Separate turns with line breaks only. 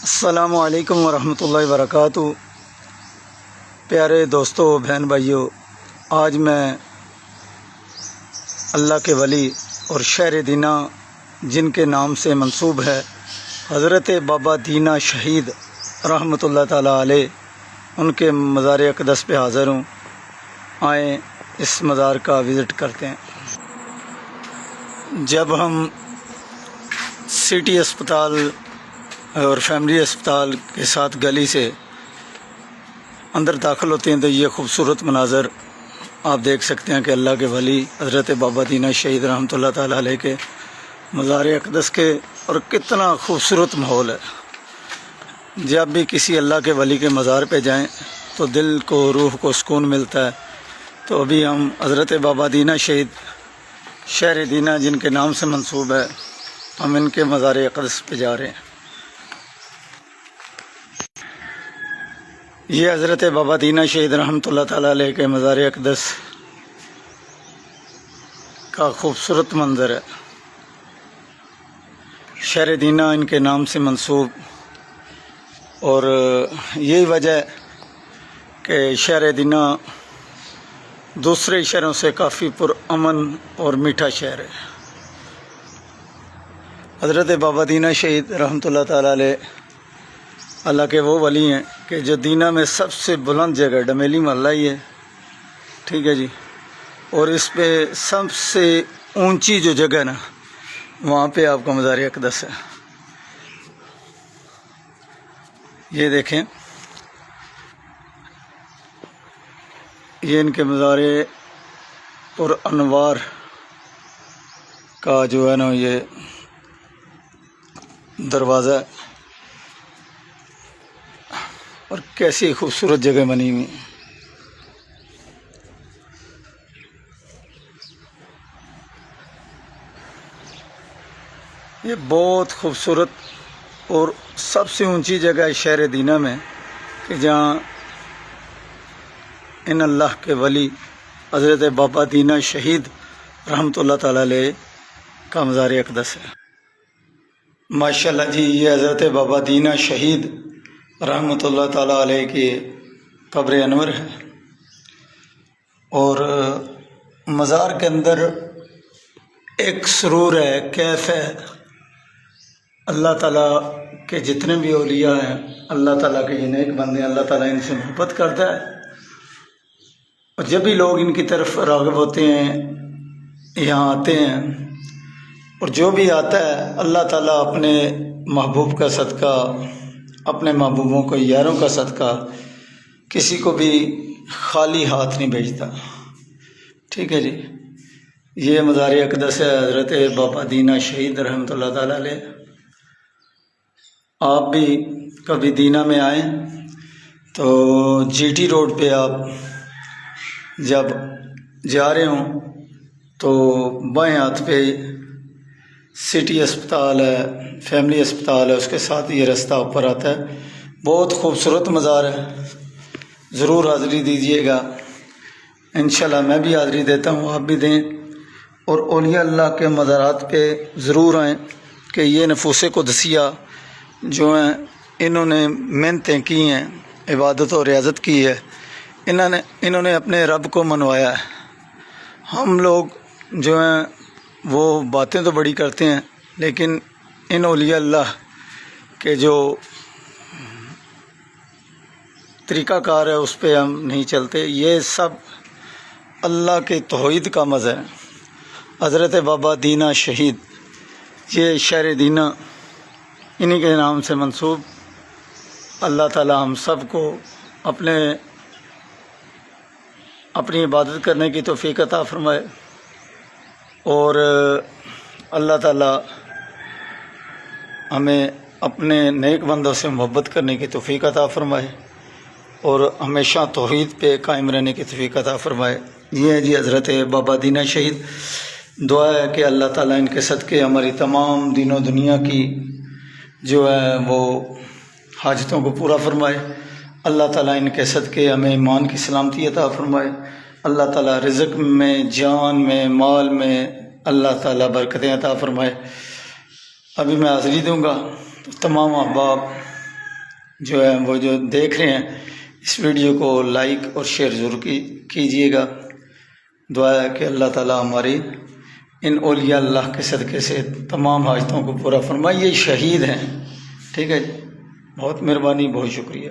السلام علیکم ورحمۃ اللہ وبرکاتہ۔ پیارے دوستو، بہن بھائیو، آج میں اللہ کے ولی اور شہر دینہ جن کے نام سے منسوب ہے حضرت بابا دینہ شہید رحمۃ اللہ تعالیٰ علیہ، ان کے مزار اقدس پہ حاضر ہوں۔ آئیں اس مزار کا وزٹ کرتے ہیں۔ جب ہم سٹی اسپتال اور فیملی اسپتال کے ساتھ گلی سے اندر داخل ہوتے ہیں تو یہ خوبصورت مناظر آپ دیکھ سکتے ہیں کہ اللہ کے ولی حضرت بابا دینہ شہید رحمۃ اللہ تعالیٰ علیہ کے مزار اقدس کے، اور کتنا خوبصورت ماحول ہے۔ جب بھی کسی اللہ کے ولی کے مزار پہ جائیں تو دل کو، روح کو سکون ملتا ہے۔ تو ابھی ہم حضرت بابا دینہ شہید شہر دینہ جن کے نام سے منسوب ہے، ہم ان کے مزار اقدس پہ جا رہے ہیں۔ یہ حضرت بابا دینہ شہید رحمۃ اللہ تعالیٰ علیہ کے مزار اقدس کا خوبصورت منظر ہے۔ شہر دینہ ان کے نام سے منسوب، اور یہی وجہ ہے کہ شہر دینہ دوسرے شہروں سے کافی پرامن اور میٹھا شہر ہے۔ حضرت بابا دینہ شہید رحمۃ اللہ تعالیٰ علیہ اللہ کے وہ ولی ہیں کہ جو دینہ میں سب سے بلند جگہ ڈمیلی محلہ ہی ہے، ٹھیک ہے جی، اور اس پہ سب سے اونچی جو جگہ ہے نا، وہاں پہ آپ کا مزار اقدس ہے۔ یہ دیکھیں، یہ ان کے مزار پر انوار کا جو ہے نا یہ دروازہ ہے، اور کیسی خوبصورت جگہ بنی ہوئی۔ یہ بہت خوبصورت اور سب سے اونچی جگہ ہے شہر دینہ میں، کہ جہاں ان اللہ کے ولی حضرت بابا دینہ شہید رحمۃ اللہ تعالیٰ علیہ کا مزار اقدس ہے۔ ماشاءاللہ جی، یہ حضرت بابا دینہ شہید رحمۃ اللہ تعالیٰ علیہ کی قبر انور ہے، اور مزار کے اندر ایک سرور ہے، کیف ہے۔ اللہ تعالیٰ کے جتنے بھی اولیاء ہیں، اللہ تعالیٰ کے یہ نیک بندے ہیں، اللہ تعالیٰ ان سے محبت کرتا ہے، اور جب بھی لوگ ان کی طرف راغب ہوتے ہیں، یہاں آتے ہیں، اور جو بھی آتا ہے اللہ تعالیٰ اپنے محبوب کا صدقہ، اپنے محبوبوں کو یاروں کا صدقہ کسی کو بھی خالی ہاتھ نہیں بھیجتا، ٹھیک ہے جی۔ یہ مزار اقدس ہے حضرت بابا دینہ شہید رحمۃ اللہ تعالیٰ علیہ۔ آپ بھی کبھی دینہ میں آئیں تو جی ٹی روڈ پہ آپ جب جا رہے ہوں تو بائیں ہاتھ پہ سٹی اسپتال ہے، فیملی اسپتال ہے، اس کے ساتھ یہ رستہ اوپر آتا ہے۔ بہت خوبصورت مزار ہے، ضرور حاضری دیجیے گا۔ انشاءاللہ میں بھی حاضری دیتا ہوں، آپ بھی دیں، اور اولیاء اللہ کے مزارات پہ ضرور آئیں، کہ یہ نفوس قدسیہ جو ہیں انہوں نے محنتیں کی ہیں، عبادت و ریاضت کی ہے، انہوں نے اپنے رب کو منوایا ہے۔ ہم لوگ جو ہیں وہ باتیں تو بڑی کرتے ہیں، لیکن ان اولیاء اللہ کے جو طریقہ کار ہے اس پہ ہم نہیں چلتے۔ یہ سب اللہ کے توحید کا مزہ ہے۔ حضرت بابا دینہ شہید، یہ شہر دینہ انہی کے نام سے منسوب۔ اللہ تعالیٰ ہم سب کو اپنی عبادت کرنے کی توفیق عطا فرمائے، اور اللہ تعالیٰ ہمیں اپنے نیک بندوں سے محبت کرنے کی توفیق عطا فرمائے، اور ہمیشہ توحید پہ قائم رہنے کی توفیق عطا فرمائے۔ یہ ہے جی حضرت بابا دینہ شہید۔ دعا ہے کہ اللہ تعالیٰ ان کے صدقے ہماری تمام دین و دنیا کی جو ہے وہ حاجتوں کو پورا فرمائے۔ اللہ تعالیٰ ان کے صدقے ہمیں ایمان کی سلامتی عطا فرمائے۔ اللہ تعالیٰ رزق میں، جان میں، مال میں اللہ تعالیٰ برکتیں عطا فرمائے۔ ابھی میں حاضری دوں گا، تمام احباب جو ہے وہ جو دیکھ رہے ہیں اس ویڈیو کو لائک اور شیئر ضرور کیجیے گا۔ دعا ہے کہ اللہ تعالیٰ ہماری ان اولیاء اللہ کے صدقے سے تمام حاجتوں کو پورا فرمائے۔ یہ شہید ہیں، ٹھیک ہے جی، بہت مہربانی، بہت شکریہ۔